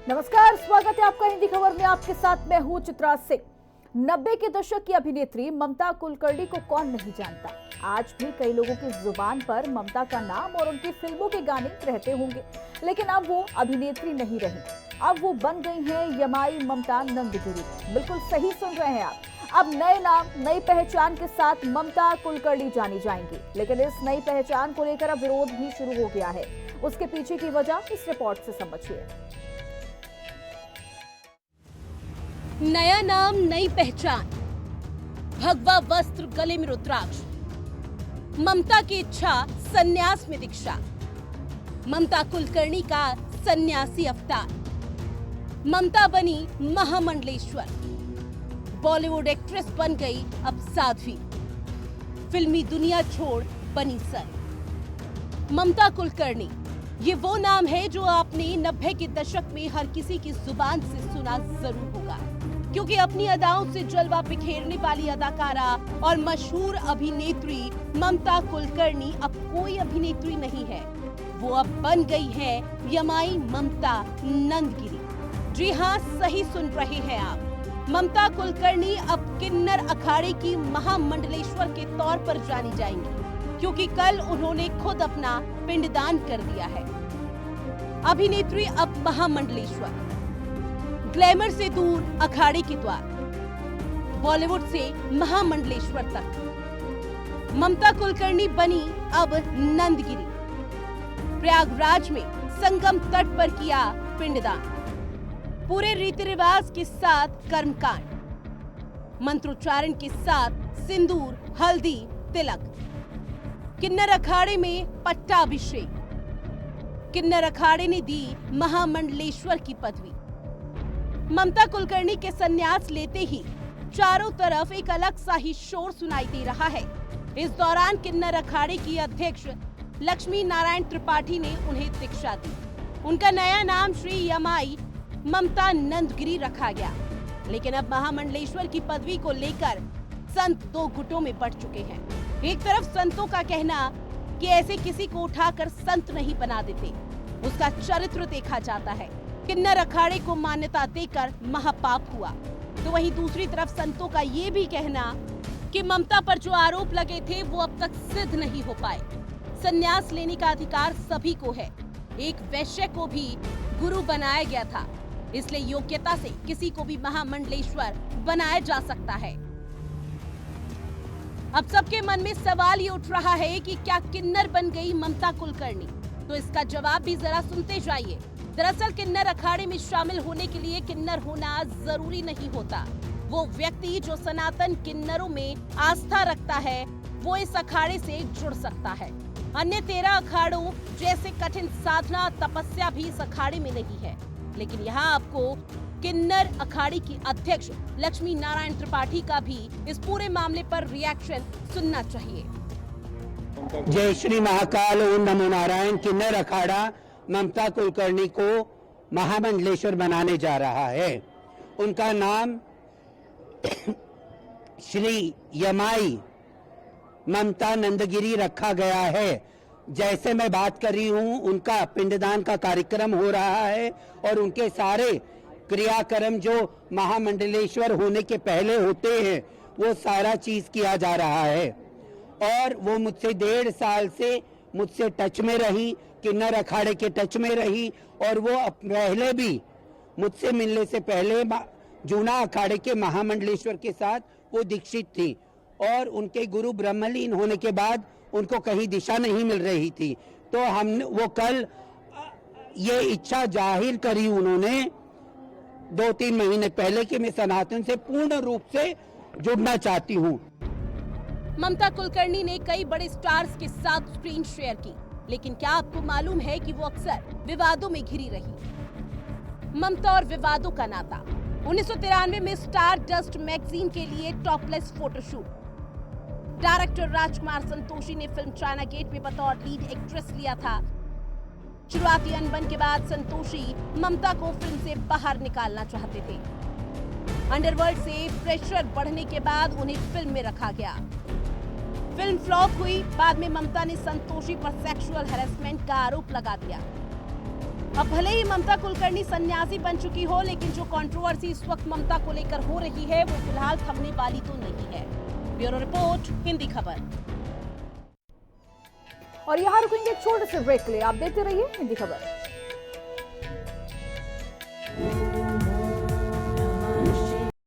नमस्कार, स्वागत है आपका हिंदी खबर में। आपके साथ मैं हूं चित्रा सिंह। 90 के दशक की अभिनेत्री ममता कुलकर्णी को कौन नहीं जानता। आज भी कई लोगों की जुबान पर ममता का नाम और उनकी फिल्मों के गाने रहते होंगे, लेकिन अब वो अभिनेत्री नहीं रही। अब वो बन गई हैं यमाई ममता नंदगिरी। बिल्कुल सही सुन रहे हैं आप। अब नए नाम, नई पहचान के साथ ममता कुलकर्णी जानी जाएंगी, लेकिन इस नई पहचान को लेकर अब विरोध भी शुरू हो गया है। उसके पीछे की वजह इस रिपोर्ट से समझिए। नया नाम, नई पहचान, भगवा वस्त्र, गले में रुद्राक्ष। ममता की इच्छा, सन्यास में दीक्षा। ममता कुलकर्णी का सन्यासी अवतार। ममता बनी महामंडलेश्वर। बॉलीवुड एक्ट्रेस बन गई अब साध्वी। फिल्मी दुनिया छोड़ बनी संत। ममता कुलकर्णी, ये वो नाम है जो आपने 90 के दशक में हर किसी की जुबान से सुना जरूर होगा, क्योंकि अपनी अदाओं से जलवा बिखेरने वाली अदाकारा और मशहूर अभिनेत्री ममता कुलकर्णी अब कोई अभिनेत्री नहीं है। वो अब बन गई है यमाई ममता नंदगिरी। जी हाँ, सही सुन रहे हैं आप। ममता कुलकर्णी अब किन्नर अखाड़े की महामंडलेश्वर के तौर पर जानी जाएंगी, क्योंकि कल उन्होंने खुद अपना पिंडदान कर दिया है। अभिनेत्री अब महामंडलेश्वर, ग्लैमर से दूर अखाड़े के द्वार, बॉलीवुड से महामंडलेश्वर तक। ममता कुलकर्णी बनी अब नंदगिरी। प्रयागराज में संगम तट पर किया पिंडदान। पूरे रीति रिवाज के साथ कर्मकांड, मंत्रोच्चारण के साथ सिंदूर, हल्दी, तिलक। किन्नर अखाड़े में पट्टाभिषेक। किन्नर अखाड़े ने दी महामंडलेश्वर की पदवी। ममता कुलकर्णी के संन्यास लेते ही चारों तरफ एक अलग सा ही शोर सुनाई दे रहा है। इस दौरान किन्नर अखाड़े की अध्यक्ष लक्ष्मी नारायण त्रिपाठी ने उन्हें दीक्षा दी। उनका नया नाम श्री यमाई ममता नंदगिरी रखा गया, लेकिन अब महामंडलेश्वर की पदवी को लेकर संत दो गुटों में बढ़ चुके हैं। एक तरफ संतों का कहना कि ऐसे किसी को उठाकर संत नहीं बना देते, उसका चरित्र देखा जाता है, किन्नर अखाड़े को मान्यता देकर महापाप हुआ। तो वहीं दूसरी तरफ संतों का ये भी कहना कि ममता पर जो आरोप लगे थे वो अब तक सिद्ध नहीं हो पाए। संन्यास लेने का अधिकार सभी को है। एक वैश्य को भी गुरु बनाया गया था, इसलिए योग्यता से किसी को भी महामंडलेश्वर बनाया जा सकता है। अब सबके मन में सवाल ये उठ रहा है कि क्या किन्नर बन गई ममता कुलकर्णी? तो इसका जवाब भी जरा सुनते जाइए। दरअसल किन्नर अखाड़े में शामिल होने के लिए किन्नर होना जरूरी नहीं होता। वो व्यक्ति जो सनातन किन्नरों में आस्था रखता है वो इस अखाड़े से जुड़ सकता है। अन्य 13 अखाड़ों जैसे कठिन साधना, तपस्या भी इस अखाड़े में नहीं है। लेकिन यहाँ आपको किन्नर अखाड़े की अध्यक्ष लक्ष्मी नारायण त्रिपाठी का भी इस पूरे मामले पर रिएक्शन सुनना चाहिए। जय श्री महाकाल, ओम नमो नारायण। किन्नर अखाड़ा ममता कुलकर्णी को महामंडलेश्वर बनाने जा रहा है। उनका नाम श्री यमाई ममता नंदगिरी रखा गया है। जैसे मैं बात कर रही हूँ, उनका पिंडदान का कार्यक्रम हो रहा है और उनके सारे क्रियाक्रम जो महामंडलेश्वर होने के पहले होते हैं वो सारा चीज किया जा रहा है। और वो मुझसे 1.5 साल से मुझसे टच में रही, किन्नर अखाड़े के टच में रही, और वो पहले भी मुझसे मिलने से पहले जूना अखाड़े के महामंडलेश्वर के साथ वो दीक्षित थी। और उनके गुरु ब्रह्मलीन होने के बाद उनको कहीं दिशा नहीं मिल रही थी, तो हमने वो कल ये इच्छा जाहिर करी उन्होंने 2-3 महीने पहले कि मैं सनातन से पूर्ण रूप से जुड़ना चाहती हूँ। ममता कुलकर्णी ने कई बड़े स्टार्स के साथ स्क्रीन शेयर की, लेकिन क्या आपको मालूम है कि वो अक्सर विवादों में घिरी रही? ममता और विवादों का नाता। 1993 में स्टार डस्ट मैगजीन के लिए topless photoshoot. Director Rajkumar Santoshi ने फिल्म चाइना गेट में बतौर लीड एक्ट्रेस लिया था। शुरुआती अनबन के बाद संतोषी ममता को फिल्म से बाहर निकालना चाहते थे। अंडरवर्ल्ड से प्रेशर बढ़ने के बाद उन्हें फिल्म में रखा गया। फिल्म फ्लॉप हुई। बाद में ममता ने संतोषी पर सेक्सुअल हैरेसमेंट का आरोप लगा दिया। अब भले ही ममता कुलकर्णी सन्यासी बन चुकी हो, लेकिन जो कंट्रोवर्सी इस वक्त ममता को लेकर हो रही है वो फिलहाल थमने वाली तो नहीं है। ब्यूरो रिपोर्ट, हिंदी खबर। और यहाँ रुकेंगे एक छोटे से ब्रेक के लिए। आप देखते रहिए हिंदी खबर।